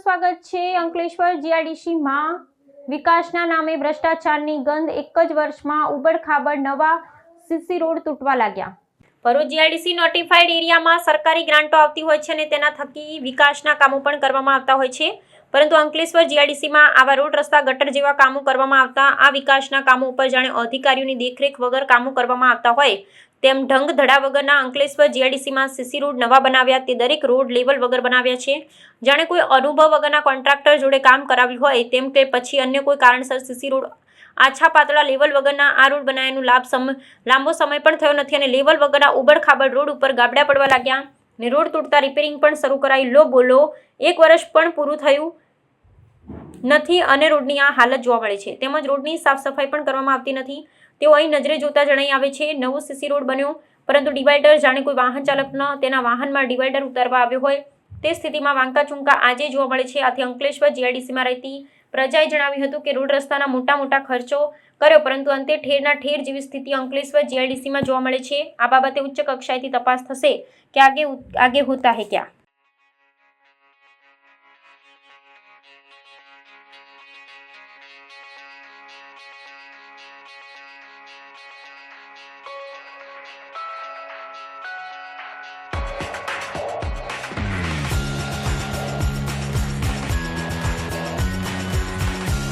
સ્વાગત છે। અંકલેશ્વર જીઆઈડીસીમાં વિકાસના નામે ભ્રષ્ટાચારની ગંધ એક જ વર્ષમાં ઉબડખાબડ નવા સીસી રોડ તૂટવા લાગ્યા। ભરૂચ જીઆઈડીસી નોટિફાઈડ એરિયામાં સરકારી ગ્રાન્ટો આવતી હોય છે અને તેના થકી વિકાસના કામો પણ કરવામાં આવતા હોય છે, પરંતુ અંકલેશ્વર જીઆઈડીસીમાં આવા રોડ રસ્તા ગટર જેવા કામો કરવામાં આવતા આ વિકાસના કામો ઉપર જાણે અધિકારીઓની દેખરેખ વગર કામો કરવામાં આવતા હોય તેમ ઢંગ ધડા વગરના અંકલેશ્વર જીઆઈડીસીમાં સીસી રોડ નવા બનાવ્યા તે દરેક રોડ લેવલ વગર બનાવ્યા છે। જાણે કોઈ અનુભવ વગરના કોન્ટ્રાક્ટર જોડે કામ કરાવ્યું હોય તેમ કે પછી અન્ય કોઈ કારણસર સીસી રોડ આછા પાતળા લેવલ વગરના આ રોડ બનાવવાનો લાંબો સમય પણ થયો નથી અને લેવલ વગરના ઉબડખાબડ રોડ ઉપર ગાબડા પડવા લાગ્યા ને રોડ તૂટતા રિપેરિંગ પણ શરૂ કરાઈ લો બોલો 1 વર્ષ પણ પૂરું થયું નથી અને રોડની આ હાલત જોવા મળે છે, તેમજ રોડની સાફ સફાઈ પણ કરવામાં આવતી નથી તેઓ અહીં નજરે જોતા જણાઈ આવે છે। નવો સીસી રોડ બન્યો પરંતુ ડિવાઈડર જાણે કોઈ વાહન ચાલકનો તેના વાહનમાં ડિવાઈડર ઉતારવા આવ્યો હોય તે સ્થિતિમાં વાંકા ચૂંકા આજે જોવા મળે છે। આથી અંકલેશ્વર જીઆઈડીસીમાં રહેતી પ્રજાએ જણાવ્યું હતું કે રોડ રસ્તાના મોટા ખર્ચો કર્યો પરંતુ અંતે ઠેરના ઠેર જેવી સ્થિતિ અંકલેશ્વર જીઆઈડીસીમાં જોવા મળે છે। આ બાબતે ઉચ્ચ કક્ષાએથી તપાસ થશે કે આગે હોતા હે ક્યાં।